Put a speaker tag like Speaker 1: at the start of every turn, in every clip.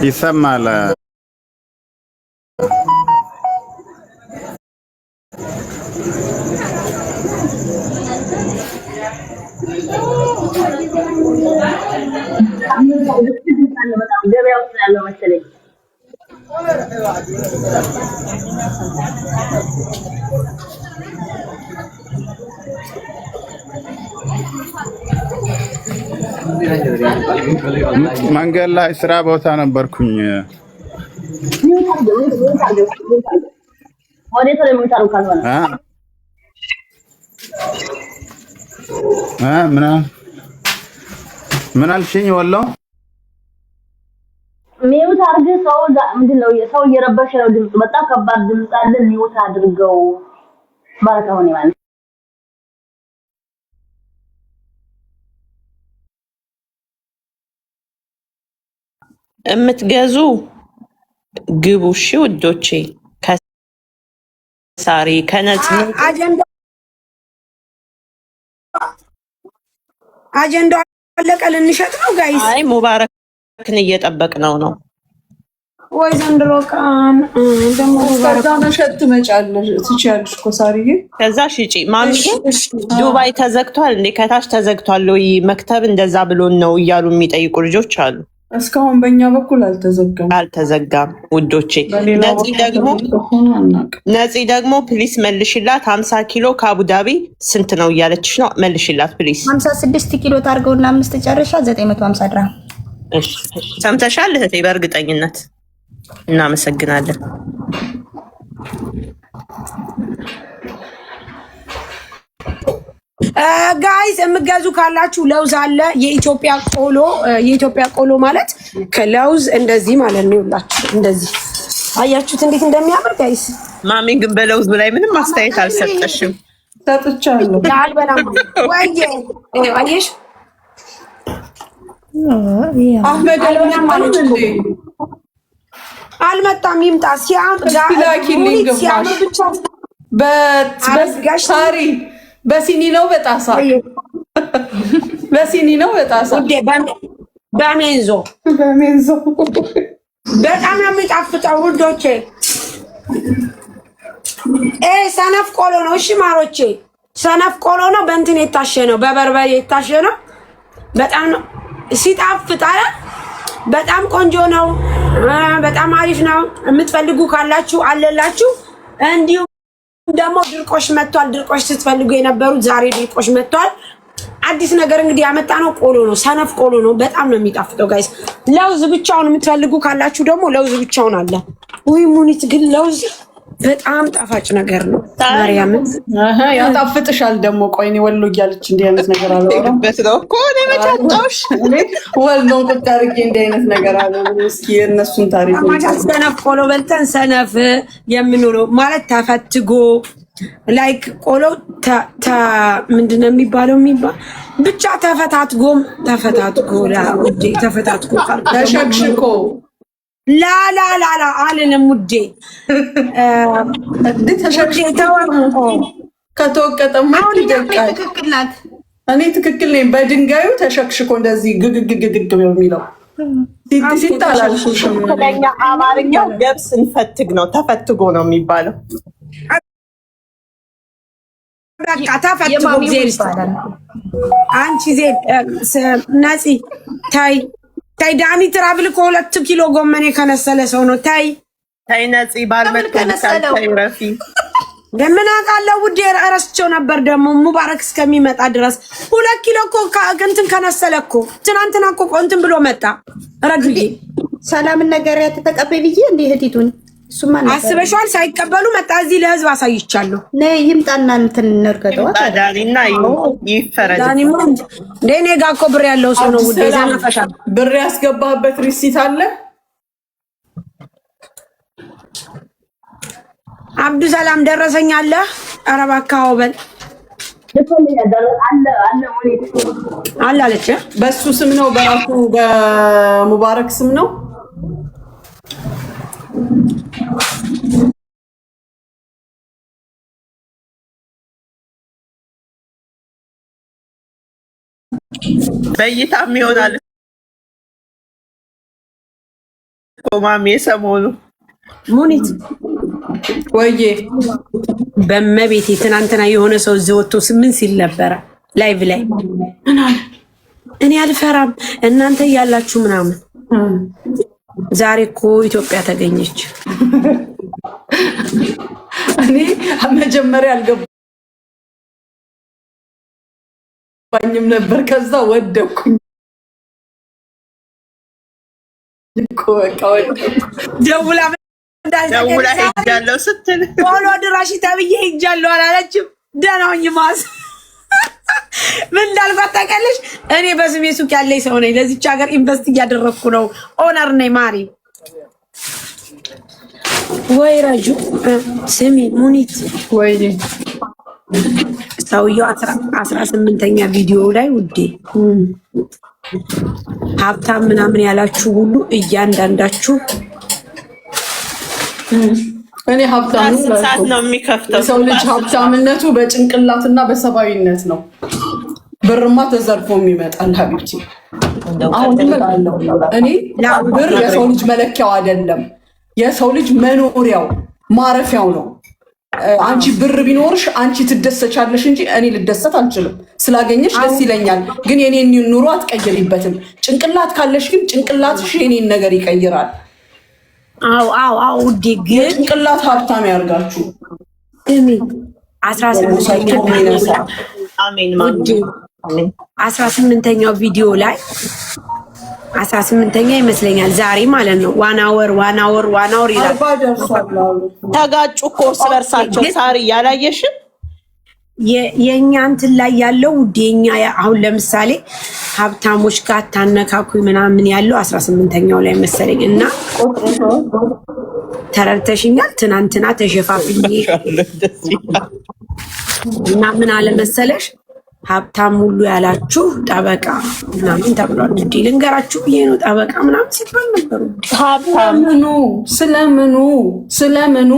Speaker 1: ይሰማል።
Speaker 2: ገበያው ስላለው መሰለኝ
Speaker 1: መንገድ ላይ ስራ ቦታ ነበርኩኝ።
Speaker 2: ወዴት ነው የምታሩ ካልሆነ
Speaker 1: ምን አልሽኝ? ወሎ
Speaker 2: ሚውት አድርግ። ሰው ምንድነው ሰው እየረበሸ ነው። ድምፁ በጣም ከባድ ድምፅ አለ። ሚውት አድርገው ባረካውን ማለት
Speaker 3: የምትገዙ ግቡ። እሺ ውዶቼ፣ ከሳሪ ከነጽ
Speaker 4: አጀንዳው አለቀ። ልንሸጥ ነው ጋይስ።
Speaker 3: አይ ሙባረክን እየጠበቅነው ነው።
Speaker 4: ወይ ዘንድሮ ቀን ደግሞ
Speaker 5: ከዛ መሸጥ ትችያለሽ እኮ ሳሪዬ።
Speaker 3: ከዛ ሽጪ ማሚ። ዱባይ ተዘግቷል እንዴ? ከታች ተዘግቷል ወይ መክተብ እንደዛ ብሎን ነው እያሉ የሚጠይቁ ልጆች አሉ።
Speaker 5: እስካሁን በእኛ በኩል
Speaker 3: አልተዘጋም ውዶቼ። ነፂ ደግሞ ፕሊስ መልሽላት። 50 ኪሎ ከአቡዳቢ ስንት ነው እያለችሽ ነው? መልሽላት ፕሊስ።
Speaker 6: 56 ኪሎ ታርገውና 5 ጨረሻ 950 ድርሃም።
Speaker 3: ሰምተሻል እህቴ? በእርግጠኝነት እናመሰግናለን።
Speaker 4: ጋይስ የምገዙ ካላችሁ ለውዝ አለ። የኢትዮጵያ ቆሎ ማለት ከለውዝ እንደዚህ ማለት ነው። ይኸውላችሁ እንደዚህ አያችሁት እንዴት እንደሚያምር ጋይስ።
Speaker 3: ማሚ ግን በለውዝ ላይ ምንም አስተያየት አልሰጠሽም።
Speaker 5: ሰጥቻለሁ።
Speaker 4: አልበላም ወይ አየሽ?
Speaker 5: አህመድ አልበላም ማለት እንዴ?
Speaker 4: አልመጣም። ይምጣ። ሲያምር ብቻ
Speaker 5: ሳሪ በሲኒ ነው በጣሳ? በሲኒ ነው በጣሳ?
Speaker 4: በሜንዞ በጣም ነው የሚጣፍጠው ውዶቼ። ሰነፍ ቆሎ ነው። እሺ ማሮቼ፣ ሰነፍ ቆሎ ነው። በእንትን የታሸ ነው፣ በበርበሬ የታሸ ነው። በጣም ነው ሲጣፍጥ። በጣም ቆንጆ ነው። በጣም አሪፍ ነው። የምትፈልጉ ካላችሁ አለላችሁ። እንዲሁ ደግሞ ድርቆሽ መጥቷል። ድርቆሽ ስትፈልጉ የነበሩት ዛሬ ድርቆሽ መጥቷል። አዲስ ነገር እንግዲህ ያመጣ ነው። ቆሎ ነው፣ ሰነፍ ቆሎ ነው። በጣም ነው የሚጣፍጠው ጋይስ። ለውዝ ብቻውን የምትፈልጉ ካላችሁ ደግሞ ለውዝ ብቻውን አለ። ወይ ሙኒት ግን ለውዝ በጣም ጣፋጭ ነገር ነው። ማርያምን
Speaker 5: ያጣፍጥሻል ደግሞ። ቆይ እኔ ወሎ እያለች እንዲህ አይነት ነገር አላወራም
Speaker 3: ነው እኮ እኔ መጫጣሽ
Speaker 5: ወሎን ቁጭ አድርጌ እንዲህ አይነት ነገር አለ። እስኪ የእነሱን ታሪክ
Speaker 4: ሰነፍ ቆሎ በልተን ሰነፍ የምንውለው ማለት ተፈትጎ ላይክ ቆሎ ምንድን ነው የሚባለው? ብቻ ተፈታትጎ
Speaker 5: ተሸክሽኮ
Speaker 4: ላላላላ አልልም ውዴ።
Speaker 5: ከተወቀጠማ ይደቃል። እኔ ትክክል ነኝ። በድንጋዩ ተሸክሽኮ እንደዚህ ግግግግግ የሚለው ሲታላልሽም
Speaker 3: ለኛ አማርኛው ገብስ እንፈትግ ነው፣ ተፈትጎ ነው የሚባለው።
Speaker 4: በቃ ተፈትጎ ይባላል። አንቺ ነፂ ታይ ዳኒ ትራቭል ከ2 ኪሎ ጎመን የከነሰለ ሰው ነው። ታይ
Speaker 3: ነፂ ባልመከነሰለ ረፊ
Speaker 4: ለምን አውቃለሁ ውዴ። እረስቸው ነበር ደግሞ ሙባረክ እስከሚመጣ ድረስ 2 ኪሎ እኮ እንትን ከነሰለ እኮ ትናንትና እኮ እንትን ብሎ መጣ። ረዱዬ
Speaker 6: ሰላምን ነገር ያተቀበይ ብዬ እንደ እህቲቱን እሱማ
Speaker 4: አስበሽዋል። ሳይቀበሉ መጣ። እዚህ ለህዝብ አሳይቻለሁ።
Speaker 6: ነይ ይምጣና እንትን እንርገጠው።
Speaker 3: ዳኒና ይፈረድ።
Speaker 4: ዳኒማ እንደኔ ጋር እኮ ብር ያለው ሰው ነው ውዴ። ዘናፈሻል።
Speaker 5: ብር ያስገባበት ሪሲት አለ።
Speaker 4: አብዱ ሰላም ደረሰኝ አለ። ኧረ እባክህ አውበል አለ አለች።
Speaker 5: በሱ ስም ነው በራሱ በሙባረክ ስም ነው።
Speaker 3: በይታም ይሆናል። ማሚ የሰሞኑ
Speaker 4: ሙኒት
Speaker 5: ወይዬ
Speaker 4: በመቤቴ ትናንትና የሆነ ሰው እዚህ ወጥቶ ምን ሲል ነበረ ላይቭ ላይ እኔ አልፈራም እናንተ ያላችሁ ምናምን ዛሬ እኮ ኢትዮጵያ ተገኘች።
Speaker 5: እኔ መጀመሪያ አልገባኝም ነበር ከዛ ወደኩኝ እኮ
Speaker 4: ደውላ
Speaker 3: ሄጃለሁ ስትል
Speaker 4: ቶሎ ድራሽ ተብዬ ሄጃለሁ አላለችም። ደህና ሁኚ ማስ ምን እንዳልኳት ታውቂያለሽ? እኔ በስሜ ሱቅ ያለኝ ሰው ነኝ። ለዚች ሀገር ኢንቨስት እያደረግኩ ነው። ኦነር ነኝ። ማሪ ወይ ረጁ ስሚ ሙኒት
Speaker 5: ወይ
Speaker 4: ሰውየው 18ኛ ቪዲዮ ላይ ውዴ ሀብታም ምናምን ያላችሁ ሁሉ እያንዳንዳችሁ
Speaker 5: እኔ ሀብታም
Speaker 3: ነው የሚከፍተው።
Speaker 5: ሰው ልጅ ሀብታምነቱ በጭንቅላትና በሰባዊነት ነው። ብርማ ተዘርፎ የሚመጣል ሀቢብቲ። አሁን እላለሁ እኔ ብር የሰው ልጅ መለኪያው አይደለም። የሰው ልጅ መኖሪያው ማረፊያው ነው። አንቺ ብር ቢኖርሽ አንቺ ትደሰቻለሽ እንጂ እኔ ልደሰት አልችልም። ስላገኘሽ ደስ ይለኛል፣ ግን የኔን ኑሮ አትቀይሪበትም። ጭንቅላት ካለሽ ግን ጭንቅላትሽ የኔን ነገር ይቀይራል።
Speaker 4: አዎ ውዴ፣ ግን
Speaker 5: ጭንቅላት ሀብታም ያርጋችሁ።
Speaker 4: 18ኛው ቪዲዮ ላይ 18ኛ ይመስለኛል ዛሬ ማለት ነው። ዋናወር ይላል።
Speaker 3: ተጋጩ እኮ እርስ በርሳቸው። ሳሪ ያላየሽም
Speaker 4: የኛ እንትን ላይ ያለው ውዴ፣ የኛ አሁን ለምሳሌ ሀብታሞች ጋር ታነካኩኝ ምናምን ያለው 18ኛው ላይ መሰለኝ እና ተረድተሽኛል። ትናንትና ተሸፋፍኝ እና ምን አለ መሰለሽ ሀብታም ሁሉ ያላችሁ ጠበቃ ምናምን ተብሏል። ውዴ ልንገራችሁ ብዬ ነው ጠበቃ ምናምን ሲባል ነበሩ።
Speaker 5: ስለምኑ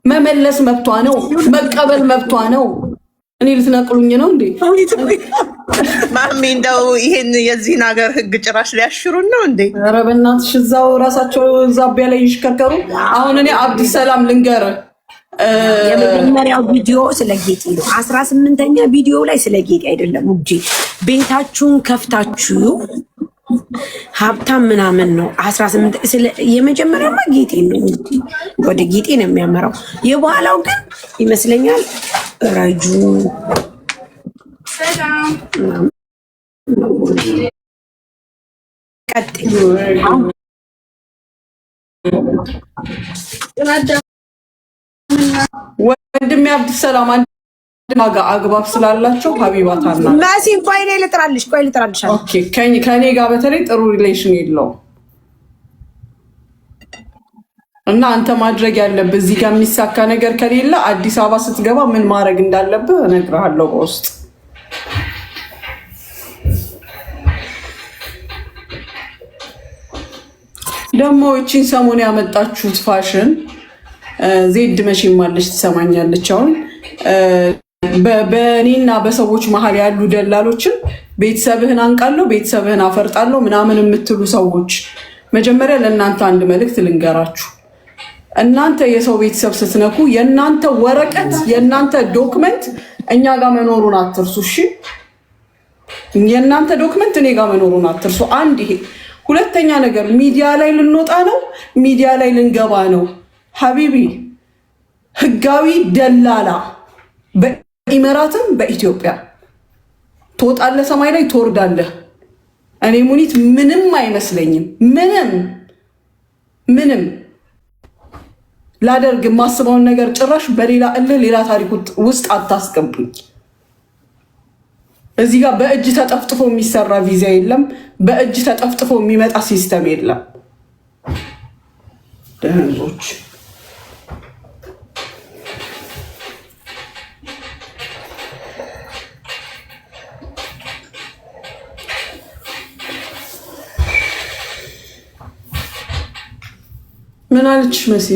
Speaker 5: መመለስ መብቷ ነው፣ መቀበል መብቷ ነው። እኔ ልትነቅሉኝ ነው እንዴ?
Speaker 3: ማሚ እንደው ይሄን የዚህን ሀገር ህግ ጭራሽ ሊያሽሩን ነው እንዴ?
Speaker 5: ኧረ በእናትሽ እዛው ራሳቸው ዛቢያ ላይ ይሽከርከሩ። አሁን እኔ አብዲ ሰላም ልንገር፣
Speaker 4: የመጀመሪያው ቪዲዮ ስለ ጌጤ ነው። 18ኛ ቪዲዮ ላይ ስለ ጌጤ አይደለም ውዴ። ቤታችሁን ከፍታችሁ ሀብታም ምናምን ነው። 18 ስለ የመጀመሪያውማ ጌጤ ነው፣ ወደ ጌጤ ነው የሚያመራው። የበኋላው ግን ይመስለኛል ረጁ ቀጥይ
Speaker 5: ወንድሜ አብዲ ሰላም አንድ ማጋ አግባብ ስላላቸው ሀቢባታና
Speaker 4: ማሲን ቆይ ልጥራልሽ።
Speaker 5: ኦኬ ከኔ ጋር በተለይ ጥሩ ሪሌሽን የለው እና አንተ ማድረግ ያለብህ እዚህ ጋር የሚሳካ ነገር ከሌለ አዲስ አበባ ስትገባ ምን ማድረግ እንዳለብህ እነግርሃለሁ በውስጥ። ደግሞ እቺን ሰሞን ያመጣችሁት ፋሽን ዜድ መቼም አለች ትሰማኛለች። አሁን በእኔና በሰዎች መሀል ያሉ ደላሎችን ቤተሰብህን አንቃለሁ፣ ቤተሰብህን አፈርጣለሁ ምናምን የምትሉ ሰዎች መጀመሪያ ለእናንተ አንድ መልእክት ልንገራችሁ። እናንተ የሰው ቤተሰብ ስትነኩ የእናንተ ወረቀት የእናንተ ዶክመንት እኛ ጋር መኖሩን አትርሱ። እሺ፣ የእናንተ ዶክመንት እኔ ጋር መኖሩን አትርሱ። አንድ ይሄ። ሁለተኛ ነገር ሚዲያ ላይ ልንወጣ ነው፣ ሚዲያ ላይ ልንገባ ነው። ሀቢቢ ህጋዊ ደላላ በኢመራትም በኢትዮጵያ ትወጣለህ፣ ሰማይ ላይ ትወርዳለህ። እኔ ሙኒት ምንም አይመስለኝም። ምንም ላደርግ የማስበውን ነገር ጭራሽ በሌላ እልህ ሌላ ታሪክ ውስጥ አታስገቡኝ። እዚህ ጋር በእጅ ተጠፍጥፎ የሚሰራ ቪዛ የለም። በእጅ ተጠፍጥፎ የሚመጣ ሲስተም የለም። ደህንዞች ምን አለች መሲ?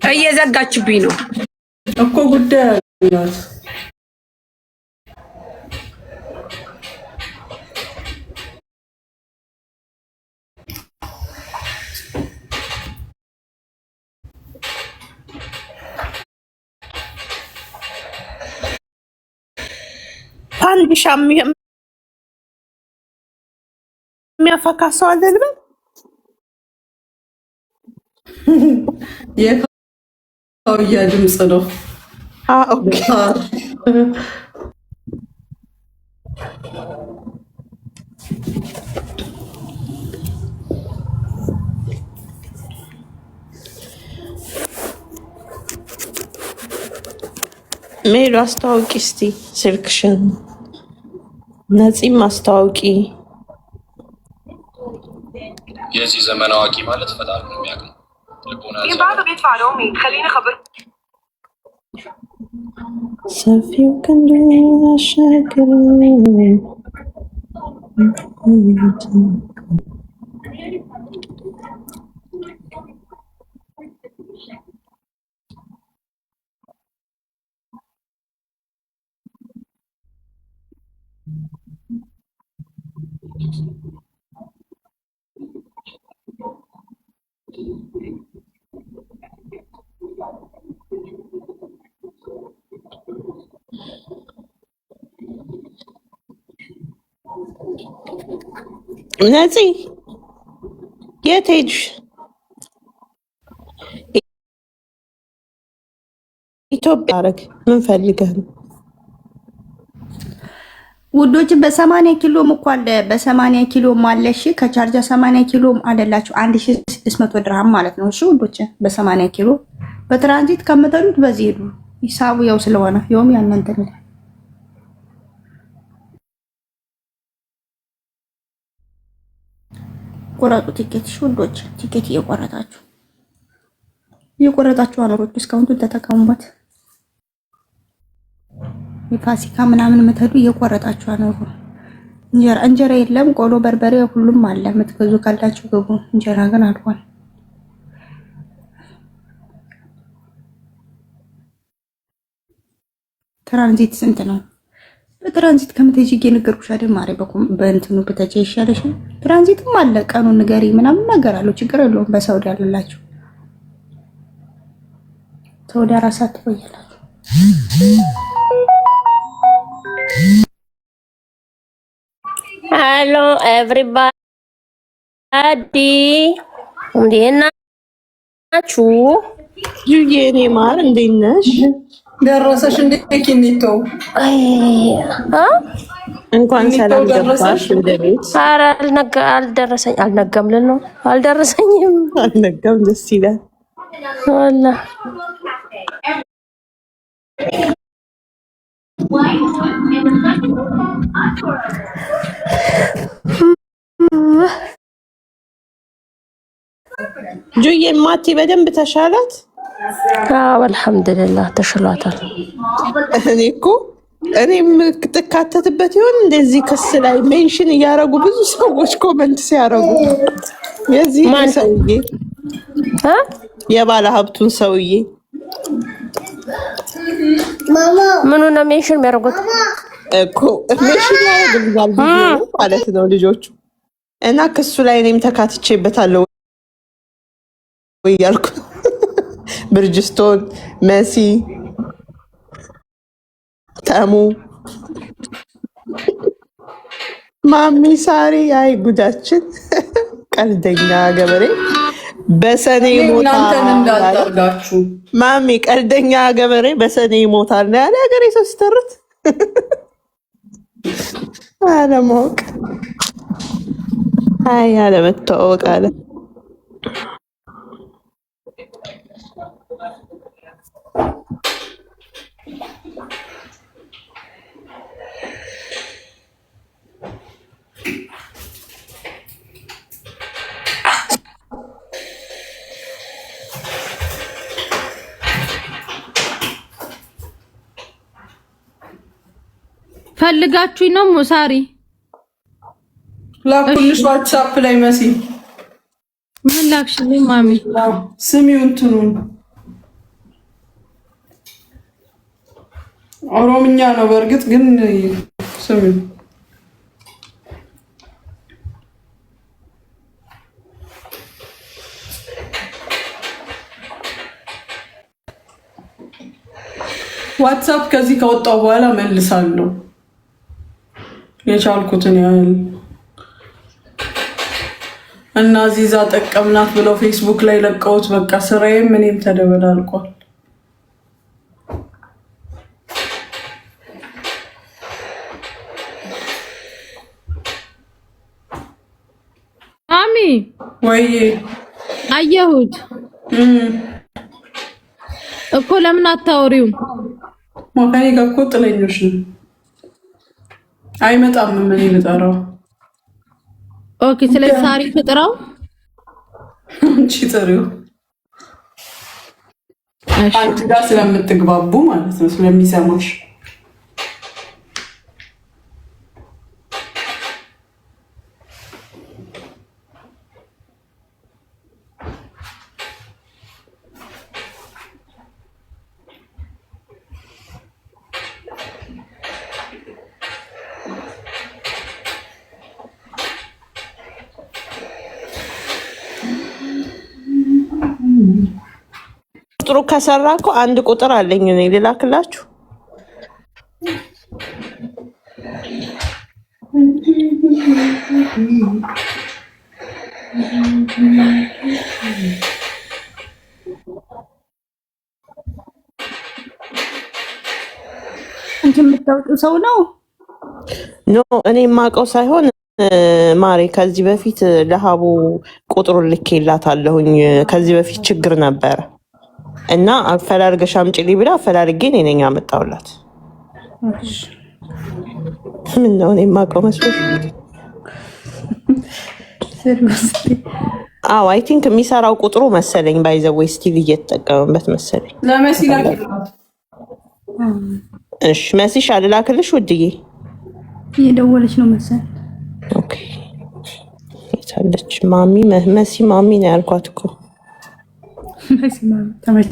Speaker 4: እየዘጋችብኝ ነው
Speaker 5: እኮ ጉዳይ አላት።
Speaker 3: ፋንዲሻ የሚያፈካ ሰው አለ ልበል?
Speaker 5: የካውያ ድምፅ ነው።
Speaker 3: ኦኬ ሜሉ አስተዋውቂ እስቲ ስልክሽን። ነፂም አስተዋውቂ።
Speaker 7: የዚህ ዘመን አዋቂ ማለት ፈጣሪ ነው የሚያውቀው።
Speaker 3: ሰፊው ክንዱ አሻገረ ነፂ የት ሄድሽ? ኢትዮጵያ አረግ ምን ፈልገህ ነው?
Speaker 6: ውዶች በ80 ኪሎም እኮ አለ። በ80 ኪሎም አለሽ ከቻርጃ 80 ኪሎም አደላችሁ 1600 ድርሃም ማለት ነው። እሺ ውዶች በ80 ኪሎ በትራንዚት ከምትሉት በዚህ ሄዱ። ሂሳቡ ያው ስለሆነ ያውም ያንንተ ነው። ቆራጡ ቲኬት ውዶች፣ ቲኬት እየቆረጣችሁ አኖሮች ዲስካውንቱን ተጠቀሙበት። የፋሲካ ምናምን የምትሄዱ እየቆረጣችሁ አኖሩ። እንጀራ የለም፣ ቆሎ በርበሬ ሁሉም አለ። የምትገዙ ካላችሁ ግቡ። እንጀራ ግን አልቋል። ትራንዚት ስንት ነው? በትራንዚት ከምትሄጂ እየነገርኩሽ አይደል ማሬ። በእንትኑ ብትሄጂ ይሻለሻል። ትራንዚትም አለ። ቀኑን ንገሪ ምናምን ነገር አለው። ችግር የለውም። በሳውዲ አለላችሁ። ሳውዲ አራሳት ትቆያላችሁ።
Speaker 8: ሄሎ ኤቭሪባዲ እንዴት ናችሁ?
Speaker 3: የኔ ማር እንዴት ነሽ?
Speaker 5: ደረሰሽ እንዴ? ኪኒቶ
Speaker 3: እንኳን ሰላም ገባሽ ወደ ቤት።
Speaker 8: ኧረ አልነጋም ልል ነው። አልደረሰኝም።
Speaker 3: አልነጋም። ደስ ይላል
Speaker 8: ወላ
Speaker 3: ጁዬ ማቲ በደንብ ተሻላት?
Speaker 8: አዎ አልሐምዱሊላህ ተሽሏታል።
Speaker 3: እኔም ትካተትበት ይሆን እንደዚህ ክስ ላይ ሜንሽን እያደረጉ ብዙ ሰዎች ኮመንት ሲያደርጉ የዚህ ሰውዬ የባለ ሀብቱን ሰውዬ
Speaker 8: ምኑ ነው ሜንሽን የሚያደርጉት?
Speaker 3: እኮ ሜንሽን ያደርጉልኛል ማለት ነው ልጆቹ። እና ክሱ ላይ እኔም ተካትቼበታለሁ እያልኩ ብርጅስቶን፣ መሲ፣ ተሙ፣ ማሚ ሳሪ። አይ ጉዳችን! ቀልደኛ ገበሬ በሰኔ ይሞታል። ማሚ ቀልደኛ ገበሬ በሰኔ ይሞታል ነው ያለ ሀገሬ ሰው ሲተርት አለማወቅ። አይ አለመተዋወቅ አለ።
Speaker 9: ፈልጋችሁኝ ነው ሙሳሪ?
Speaker 5: ላኩልሽ ዋትስአፕ ላይ መሲ።
Speaker 9: ምን ላክሽልኝ ማሚ?
Speaker 5: ስሚው እንትኑን ኦሮምኛ ነው በእርግጥ ግን ስሚው። ዋትስአፕ ከዚህ ከወጣው በኋላ መልሳለሁ። የቻልኩትን ያህል እና ዚዛ ጠቀምናት ብለው ፌስቡክ ላይ ለቀውት በቃ ስራዬም እኔም ተደበላልቋል።
Speaker 9: ማሚ
Speaker 5: ወይ
Speaker 9: አየሁት እኮ ለምን አታወሪውም?
Speaker 5: ማካኔ ጋር እኮ ጥለኞች ነው። አይመጣም ምን ይመጣራው?
Speaker 9: ኦኬ ስለዚህ ሳሪ ፍጥራው
Speaker 5: አንቺ ጥሪው አንቺ ጋር ስለምትግባቡ ማለት ነው ስለሚሰማሽ
Speaker 3: ቁጥሩ ከሰራ እኮ አንድ ቁጥር አለኝ እኔ ልላክላችሁ።
Speaker 6: አንቺ የምታውቂው ሰው ነው?
Speaker 3: ኖ እኔ የማውቀው ሳይሆን ማሬ ከዚህ በፊት ለሀቡ ቁጥሩን ልኬላታለሁኝ። ከዚህ በፊት ችግር ነበረ እና አፈላልገሽ አምጪልኝ ብላ አፈላልጌ እኔ ነኝ አመጣሁላት። ምን ነው እኔ የማውቀው መስሎሽ? አዎ አይ ቲንክ የሚሰራው ቁጥሩ መሰለኝ ባይዘው ስቲል እየተጠቀመበት መሰለኝ።
Speaker 5: ለመሲላ
Speaker 3: እሺ መሲሽ አልላክልሽ ውድዬ
Speaker 6: እየደወለች ነው መሰለኝ።
Speaker 3: ኦኬ ታለች ማሚ መሲ ማሚ ነው ያልኳት እኮ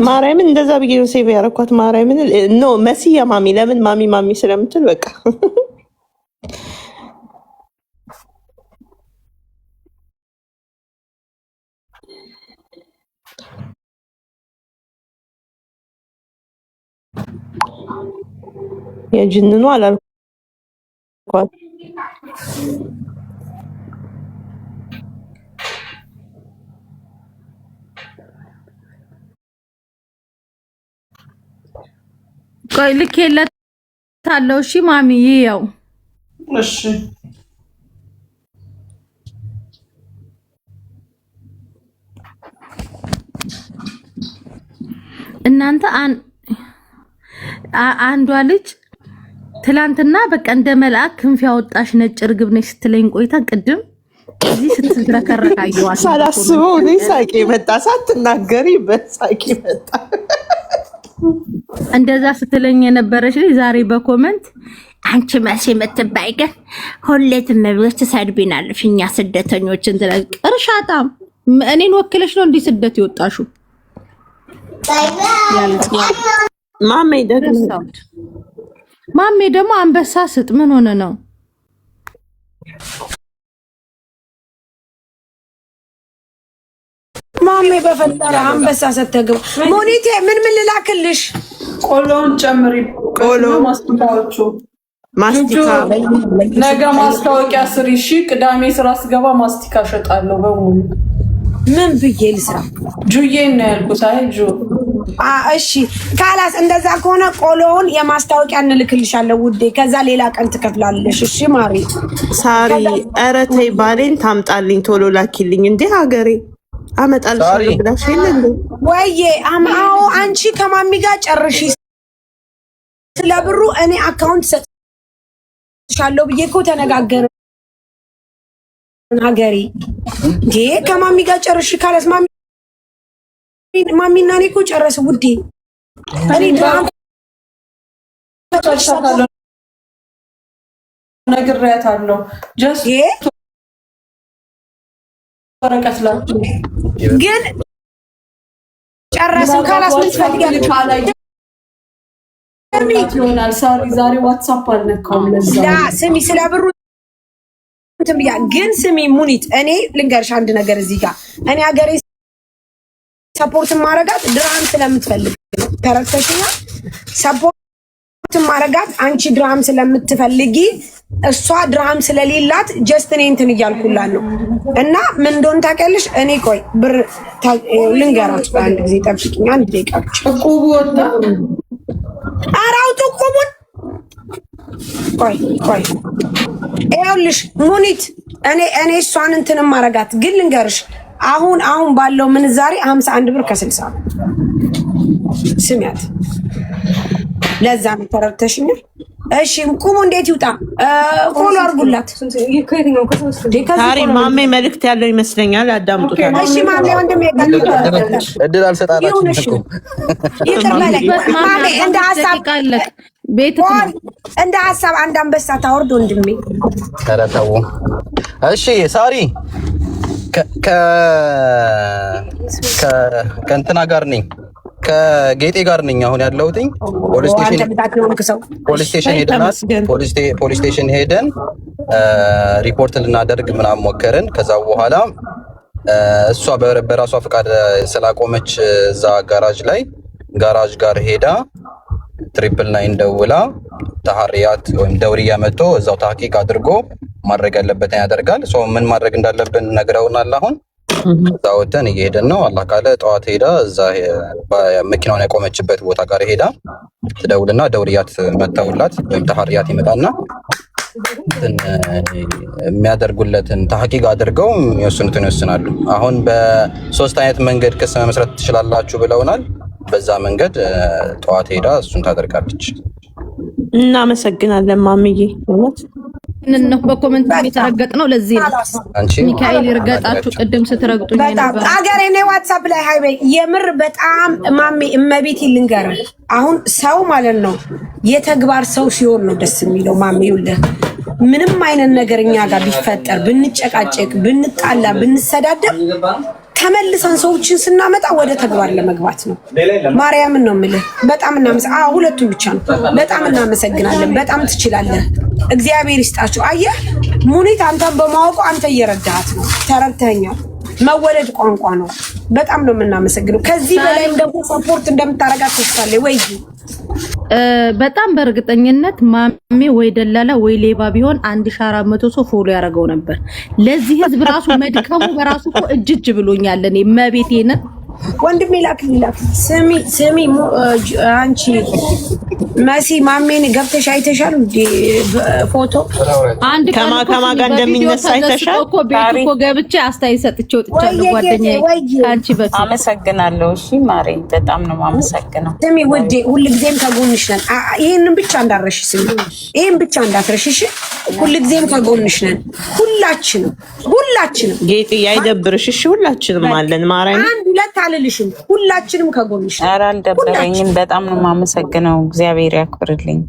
Speaker 3: ማርያምን እንደዛ ብዬ ነው ሴቭ ያደረኳት። ማርያምን ኖ መሲ የማሚ ለምን ማሚ ማሚ ስለምትል በቃ የጅንኑ አላልኳት።
Speaker 9: ቆይ ልኬለታለሁ። እሺ ማሚ ይኸው።
Speaker 5: እሺ
Speaker 9: እናንተ አንዷ ልጅ ትላንትና በቃ እንደ መልአክ ክንፍ ያወጣሽ ነጭ እርግብ ነሽ ስትለኝ ቆይታ ቅድም እዚህ ስትዝረከረክ አየኋት።
Speaker 3: ሳላስበው እኔ ሳቄ መጣ። ሳትናገሪ በሳቄ መጣ።
Speaker 9: እንደዛ ስትለኝ የነበረች ልጅ ዛሬ በኮመንት አንቺ መሲ የምትባይ ግን ሁሌ ትመብለሽ ትሰድቢናለሽ እኛ ስደተኞችን ቅርሻታም እኔን ወክለሽ ነው እንዲህ ስደት ይወጣሹ ማሜ ደግሞ አንበሳ ስጥ ምን ሆነ ነው?
Speaker 4: ማሜ በፈጠረ አንበሳ ሰተግባ ሞኒቴ ምን ልላክልሽ?
Speaker 5: ቆሎን ጨምሪ። ቆሎ ማስቲካዎቹ ማስቲካ ነገ ማስታወቂያ ስሪ። እሺ ቅዳሜ ስራ ስገባ ማስቲካ ሸጣለሁ በሙሉ።
Speaker 4: ምን ብዬ ልስራ?
Speaker 5: ጁዬ ነው ያልኩት። አይ ጁ
Speaker 4: እሺ ካላስ እንደዛ ከሆነ ቆሎውን የማስታወቂያ እንልክልሻለሁ ውዴ። ከዛ ሌላ ቀን ትከፍላለሽ። እሺ ማሪ
Speaker 3: ሳሪ ኧረ ተይ ባሌን ታምጣልኝ ቶሎ ላኪልኝ። እንዴ ሀገሬ አመጣልሻለሁ ብላሽ የለ እንዴ?
Speaker 4: ወይዬ አዎ አንቺ ከማሚ ጋር ጨርሺ። ስለብሩ እኔ አካውንት ሰጥሻለሁ ብዬ እኮ ተነጋገርን። ሀገሬ እንዴ ከማሚ ጋር ጨርሺ ካላስ ማሚና እኔ እኮ ጨረስን ውዴ። እኔ
Speaker 5: ነግሬያታለሁ። ጀስት ወረቀት ላችሁ
Speaker 4: ግን ጨረስን ካላስ ምን ትፈልጊያለሽ?
Speaker 5: ይሆናል ሳሪ ዛሬ ዋትስአፕ አልነካውም። ለዛ
Speaker 4: ስሚ ስለ ብሩ እንትን ብያ ግን ስሚ ሙኒት እኔ ልንገርሽ አንድ ነገር እዚህ ጋር እኔ ሀገሬ ሰፖርት ማረጋት ድራም ስለምትፈልግ ተረተሽኛ ሰፖርት ማረጋት አንቺ ድራም ስለምትፈልጊ እሷ ድራም ስለሌላት ጀስት እኔ እንትን እያልኩላት ነው። እና ምን እንደሆነ ታውቂያለሽ? እኔ ቆይ ብር ልንገራችሁ፣ አንድ ጊዜ ጠብቂኝ፣ አንድ ደቂቃ ብቻ።
Speaker 5: ዕቁቡ ወጣ።
Speaker 4: ኧረ አውጡ ዕቁቡን። ቆይ ይኸውልሽ ሙኒት፣ እኔ እሷን እንትን ማረጋት ግን ልንገርሽ፣ አሁን ባለው ምንዛሬ 51 ብር ከ60 ስሚያት። ለዛ ነው ተረድተሽኛል? እሺ ቁሙ። እንዴት ይውጣ? ፎሎ አድርጉላት።
Speaker 3: ታሪ ማሜ መልእክት ያለው ይመስለኛል። አዳምጡታል።
Speaker 4: እሺ ማሜ ወንድሜ
Speaker 10: እድል አልሰጣላችሁም እኮ
Speaker 4: ይቅር በለኝ ማሜ። እንደ ሀሳብ አንድ አንበሳ ታወርድ ወንድሜ።
Speaker 10: ኧረ ተው እሺ። ሳሪ ከእንትና ጋር ነኝ፣ ከጌጤ ጋር ነኝ አሁን ያለሁትኝ። ፖሊስ ስቴሽን ሄደን ሪፖርት ልናደርግ ምናምን ሞከርን። ከዛ በኋላ እሷ በራሷ ፈቃድ ስላቆመች እዛ ጋራጅ ጋር ሄዳ 999 ደውላ ተሐሪያት ወይም ደውሪያ መጥቶ እዛው ታቂቅ አድርጎ ማድረግ ያለበትን ያደርጋል። ምን ማድረግ እንዳለብን ነግረውናል። አሁን እዛ ወተን እየሄድን ነው። አላህ ካለ ጠዋት ሄዳ እዛ መኪናውን ያቆመችበት ቦታ ጋር ሄዳ ትደውልና ደውሪያት መተውላት ወይም ተሐሪያት ይመጣና የሚያደርጉለትን ተሐቂቅ አድርገው የሚወስኑትን ይወስናሉ። አሁን በ3 አይነት መንገድ ክስ መመስረት ትችላላችሁ ብለውናል። በዛ መንገድ ጠዋት ሄዳ እሱን ታደርጋለች።
Speaker 3: እናመሰግናለን ማምዬ። እውነት
Speaker 9: ነው በኮሜንት የተረገጥ ነው። ለዚህ ነው ሚካኤል ይርገጣችሁ። ቅድም ስትረግጡኝ ነበር።
Speaker 4: አገሬ ነው ዋትስአፕ ላይ ሃይቤ የምር በጣም ማሜ እመቤት ልንገር። አሁን ሰው ማለት ነው የተግባር ሰው ሲሆን ነው ደስ የሚለው ማሜ። ይኸውልህ ምንም አይነት ነገር እኛ ጋር ቢፈጠር ብንጨቃጨቅ፣ ብንጣላ፣ ብንሰዳደብ ተመልሰን ሰዎችን ስናመጣ ወደ ተግባር ለመግባት ነው። ማርያምን ነው የምልህ። በጣም እናመሰግናለን። ሁለቱም ብቻ ነው። በጣም እናመሰግናለን። በጣም ትችላለህ። እግዚአብሔር ይስጣችሁ። አየህ ሙኒት፣ አንተን በማወቁ አንተ እየረዳሃት ነው። ተረድተኸኛል። መወለድ ቋንቋ ነው። በጣም ነው የምናመሰግነው። ከዚህ በላይም ደግሞ ሰፖርት እንደምታረጋት ተስፋለሁ። ወይ
Speaker 9: በጣም በእርግጠኝነት ማሜ ወይ ደላላ ወይ ሌባ ቢሆን 1400 ሰው ፎሎ ያደርገው ነበር። ለዚህ ህዝብ ራሱ መድከሙ በራሱ እኮ እጅጅ ብሎኛል። እኔ መቤቴን
Speaker 4: ወንድሜ ላክልኝ። ስሚ አንቺ መሲ ማሜን ገብተሽ አይተሻል እንዴ? ፎቶ
Speaker 9: አንድ ከማ ጋር እንደሚነሳ አይተሻል እኮ። ቤት እኮ ገብቼ አስተያየት ሰጥቼ ወጥቻለሁ። ጓደኛዬ አንቺ በቃ
Speaker 11: አመሰግናለሁ። እሺ ማሬ በጣም ነው የማመሰግነው።
Speaker 4: ስሚ ውዴ ሁልጊዜም ከጎንሽ ነን። ይሄንን ብቻ እንዳረሽ ስሚ፣ ይሄን ብቻ እንዳትረሽ እሺ። ሁልጊዜም ከጎንሽ ነን ሁላችንም።
Speaker 3: ጌጤ አይደብርሽ እሺ። ሁላችንም አለን ማርያም።
Speaker 4: አንድ ሁለት አልልሽም። ሁላችንም ከጎንሽ ነን።
Speaker 11: ኧረ አልደበረኝም። በጣም ነው የማመሰግነው። እግዚአብሔር ያክብርልኝ።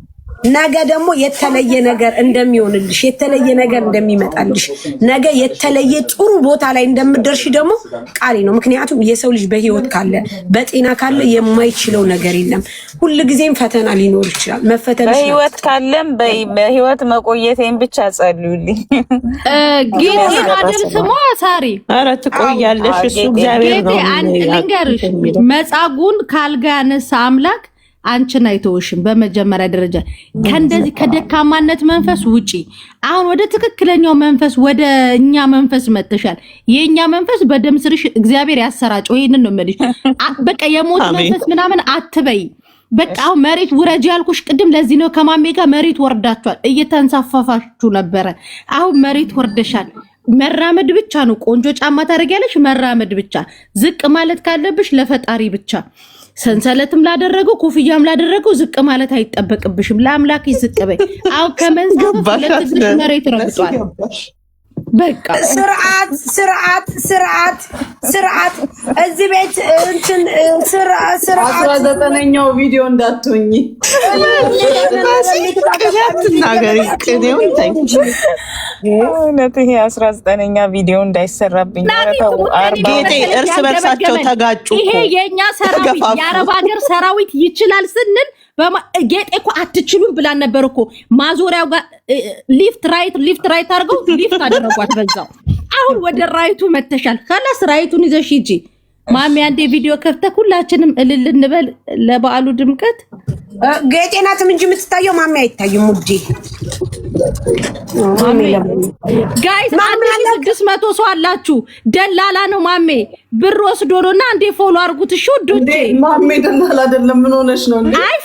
Speaker 4: ነገ ደግሞ የተለየ ነገር እንደሚሆንልሽ፣ የተለየ ነገር እንደሚመጣልሽ፣ ነገ የተለየ ጥሩ ቦታ ላይ እንደምትደርሺ ደግሞ ቃሌ ነው። ምክንያቱም የሰው ልጅ በህይወት ካለ በጤና ካለ የማይችለው ነገር የለም። ሁልጊዜም ፈተና ሊኖር ይችላል። መፈተን
Speaker 11: በህይወት ካለም በህይወት መቆየቴን ብቻ ጸልዩልኝ።
Speaker 9: ጌጤ አይደል ስሟ ሳሪ?
Speaker 3: ኧረ ትቆያለሽ። እሱ እግዚአብሔር ነው።
Speaker 9: ልንገርሽ መጻጉን ካልጋ ያነሳ አምላክ አንቺን አይተውሽም። በመጀመሪያ ደረጃ ከእንደዚህ ከደካማነት መንፈስ ውጪ አሁን ወደ ትክክለኛው መንፈስ ወደ እኛ መንፈስ መጥተሻል። የኛ መንፈስ በደም ስርሽ እግዚአብሔር ያሰራጨው። ይሄንን ነው የምልሽ። በቃ የሞት መንፈስ ምናምን አትበይ። በቃ አሁን መሬት ውረጅ ያልኩሽ ቅድም ለዚህ ነው። ከማሜ ጋር መሬት ወርዳችኋል። እየተንሳፋፋችሁ ነበረ። አሁን መሬት ወርደሻል። መራመድ ብቻ ነው። ቆንጆ ጫማ ታደርጊያለሽ። መራመድ ብቻ። ዝቅ ማለት ካለብሽ ለፈጣሪ ብቻ። ሰንሰለትም ላደረገው ኮፍያም ላደረገው ዝቅ ማለት አይጠበቅብሽም። ለአምላክሽ ዝቅ በይ። አሁን ከመንዘብ ለትግሽ መሬት ረግጧል። በቃ ስርዓት እዚህ ቤት እንትን ስርዓት
Speaker 5: 19ኛው ቪዲዮ እንዳትሆኚ
Speaker 3: ናገሪ ቅኔው እንታይች
Speaker 11: እውነት ይሄ 19ኛ ቪዲዮ እንዳይሰራብኝ
Speaker 3: ጌጤ እርስ በርሳቸው ተጋጩ።
Speaker 9: ይሄ የኛ ሰራዊት የአረብ ሀገር ሰራዊት ይችላል ስንል ጌጤ እኮ አትችሉም ብላን ነበር እኮ። ማዞሪያው ጋር ሊፍት ራይት አድርገው ሊፍት አደረጓት በዛው። አሁን ወደ ራይቱ መተሻል። ካላስ ራይቱን ይዘሽ ሂጂ። ማሚ አንዴ ቪዲዮ ከፍተህ ሁላችንም እልል እንበል ለበዓሉ ድምቀት።
Speaker 4: ጌጤ ናትም እንጂ የምትታየው ማሚ አይታይም ውዴ።
Speaker 9: ጋይስ 1600 ሰው አላችሁ። ደላላ ነው ማሜ ብር ወስዶ ነውና አንዴ ፎሎ አድርጉት። እሺ ውዶቼ
Speaker 5: ማሜ ደላላ አይደለም። ምን ሆነሽ ነው እንዴ?
Speaker 9: አይ